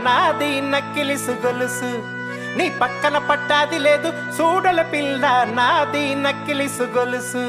నాది నక్కిలిసు గొలుసు నీ పక్కన పట్టాది లేదు చూడల పిల్ల నాది నక్కిలిసు గొలుసు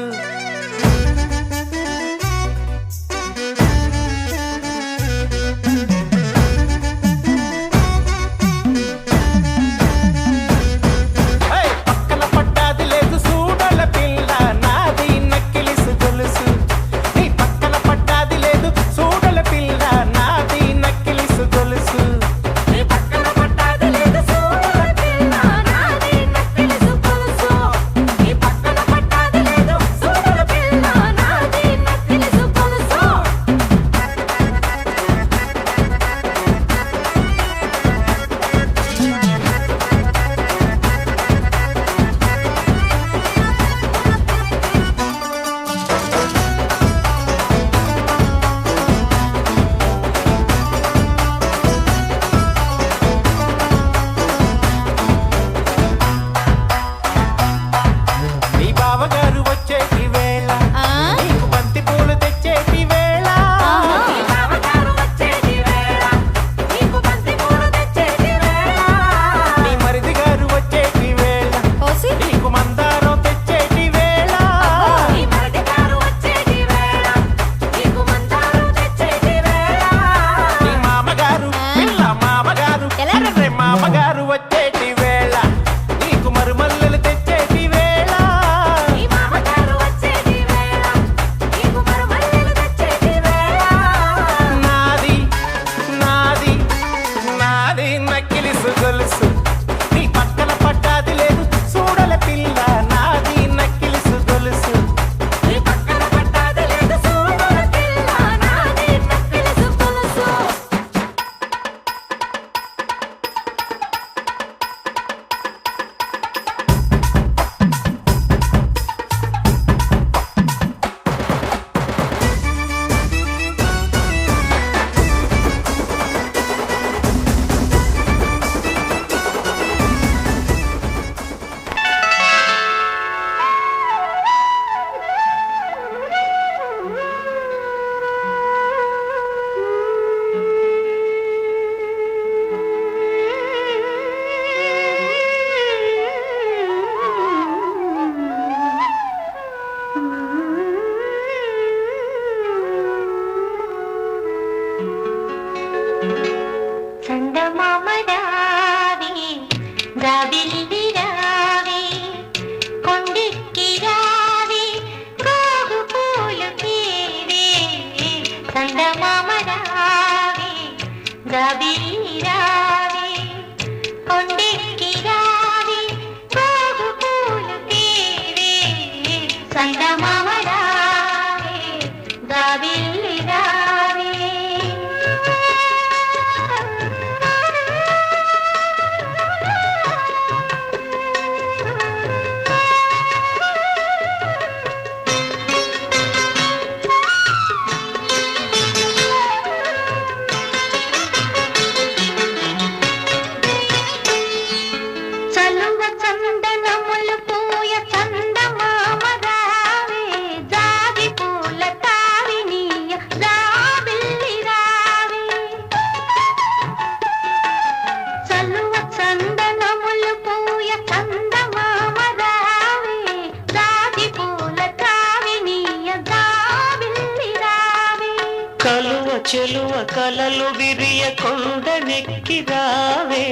కలువ చెలువ కలలు విరియ కొండనెక్కి రావే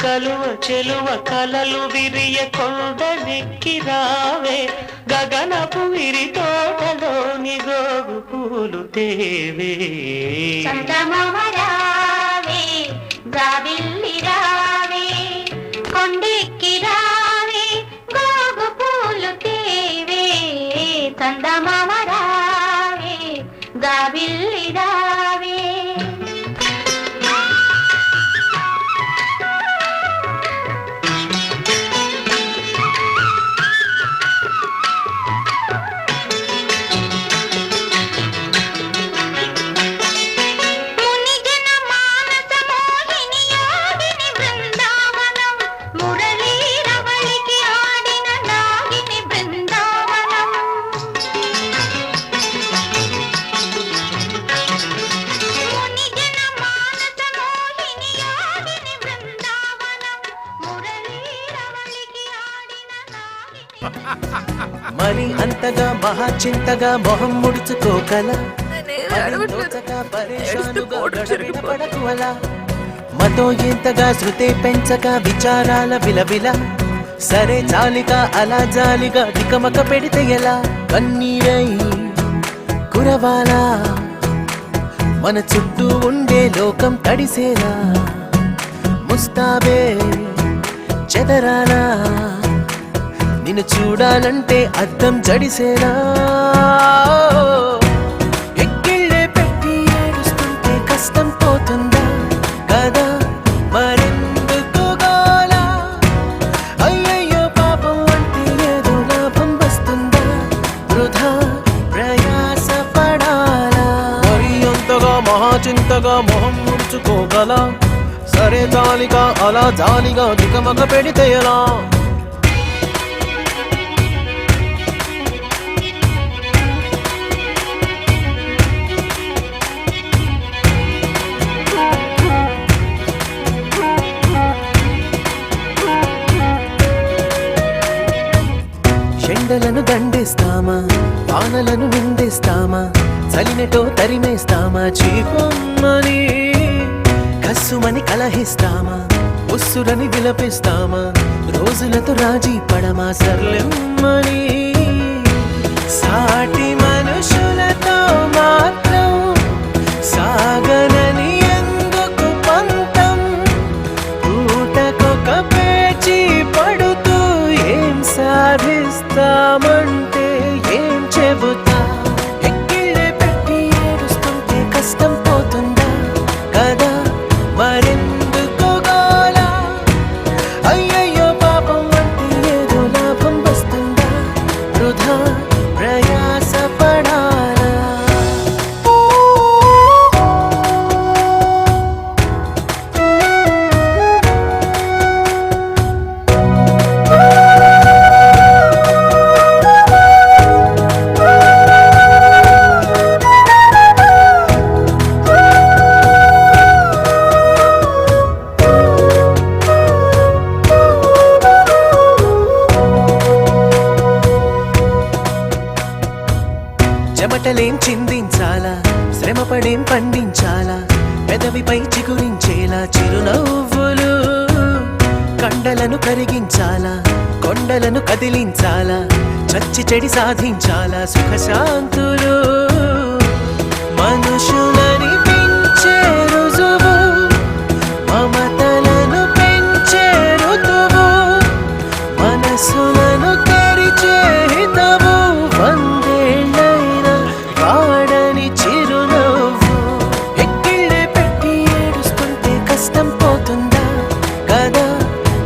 కలువ చెలువ కలలు విరియ కొండనెక్కి రావే గగనపు విరి తోటలోని గోగు పూలు తేవే చందమామ రావే జాబిల్లి రావే కొండెక్కి రావే గోగు పూలు తేవే చందమామ రావే జాబిల్లి రావే మరి అంతగా మహా చింతగా మొహం ముడుచుకోగల మతో ఎంతగా శృతే పెంచక విచారాల విలవిల సరే జాలిగా అలా జాలిగా దికమక పెడితే ఎలా కన్నీరై కురవాలా మన చుట్టూ ఉండే లోకం తడిసేలా ముస్తాబే చెదరాలా నిన్ను చూడాలంటే అద్దం జడిసేనా ఎక్కిళ్ళే పెట్టి ఏడుస్తుంటే కష్టం పోతుందా కదా మరెందుకు గోలా అయ్యయ్యో పాపం అంటే ఏదో లాభం వస్తుందా వృధా ప్రయాస పడాలా మరి అంతగా మహాచింతగా మొహం ముడుచుకోగల సరే జాలిగా అలా జాలిగా దిగమగ పెడితే ఎలా ఎండలను దండేస్తామా వానలను నిందేస్తామా చలినటో తరిమేస్తామా చీపమ్మని కస్సుమని కలహిస్తామా ఉస్సురని విలపిస్తామా రోజులతో రాజీ పడమా సర్లెమ్మని సాటి మనుషులతో మాత్రం సాగనని ఎందుకు పంతం పూటకొక పేచి పడుతూ ఏం సాధిస్తామంటే ఏం చెబుతా ఎక్కిళ్ళే పెట్టి ఏడుస్తుంటే కష్టం పోతుందా కదా మరెందుకు గోలా అయ్యయ్యో పాపం అంటే ఏదో లాభం వస్తుందా వృధా ప్రయాస పడాలా చెమటలేం చిందించాలా శ్రమపడేం పండించాలా పెదవిపై చిగురించేలా చిరునవ్వులు కండలను కరిగించాలా కొండలను కదిలించాలా చచ్చి చెడి సాధించాలా సుఖశాంతులు మనుషులని పెంచే రుజువు మమతలను పెంచే ఋతువు మనసులను తెరిచే హితవు వందేళ్ళైనా వాడని చిరునవ్వు ఎక్కిళ్ళే పెట్టి ఏడుస్తుంటే కష్టం పోతుందా కదా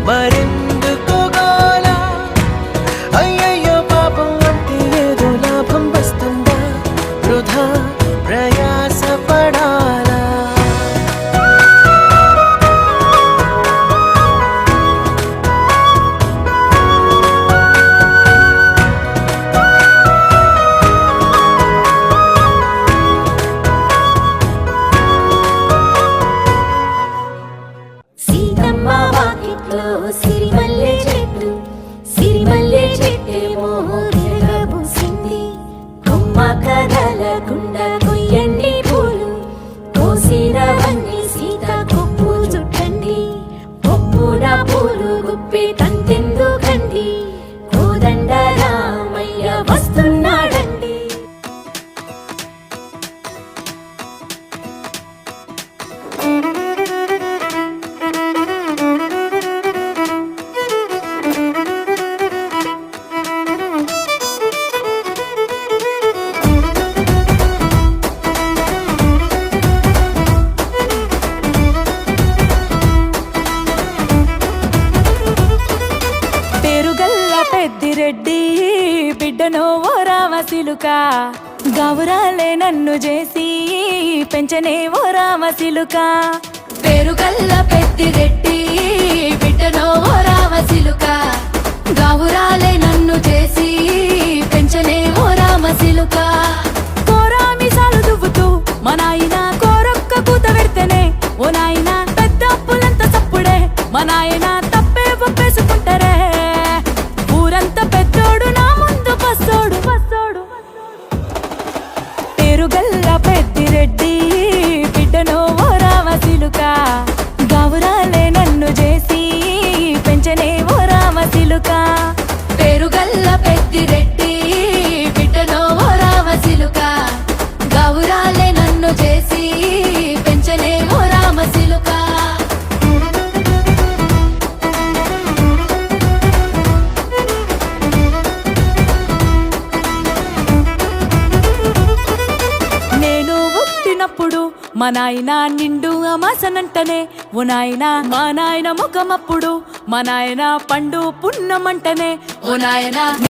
మరెందుకు గోలా అయ్యయ్యో పాపం అంటే ఏదో లాభం వస్తుందా వృధా ప్రయాస సిలుక గౌరాలే నన్ను చేసి పెంచనే ఓ రామ సిలుక పేరుగల్ల పెద్దిరెడ్డి బిడ్డనో ఓ రామ సిలుక గౌరాలే నన్ను చేసి పెంచనే ఓ రామ సిలుక కోరామిసాలు దువ్వుతూ మా నాయన కోరొక్క కూత పెడితేనే ఓ నాయన పెద్ద అప్పులంత చప్పుడే మా నాయన తప్పే ఒప్పేసుకుంటారే ఊరంతా పెద్దోడు నా ముందు పస్సోడు పస్సోడు పేరుగల్ల పెద్దిరెడ్డి బిడ్డనో ఓ రామ సిలుక గౌరాలే నన్ను చేసి పెంచనే ఓ రామ సిలుక పేరుగల్ల పెద్దిరెడ్డి బిడ్డనో ఓ రామ సిలుక గౌరాలే నన్ను చేసి పెంచనే ఓ రామ సిలుక నేను పుట్టినప్పుడు మా నాయన నిండు అమాసనంటనే ఓ నాయన మా నాయన ముఖమప్పుడు మా నాయన పండు పున్నమంటనే ఓ నాయన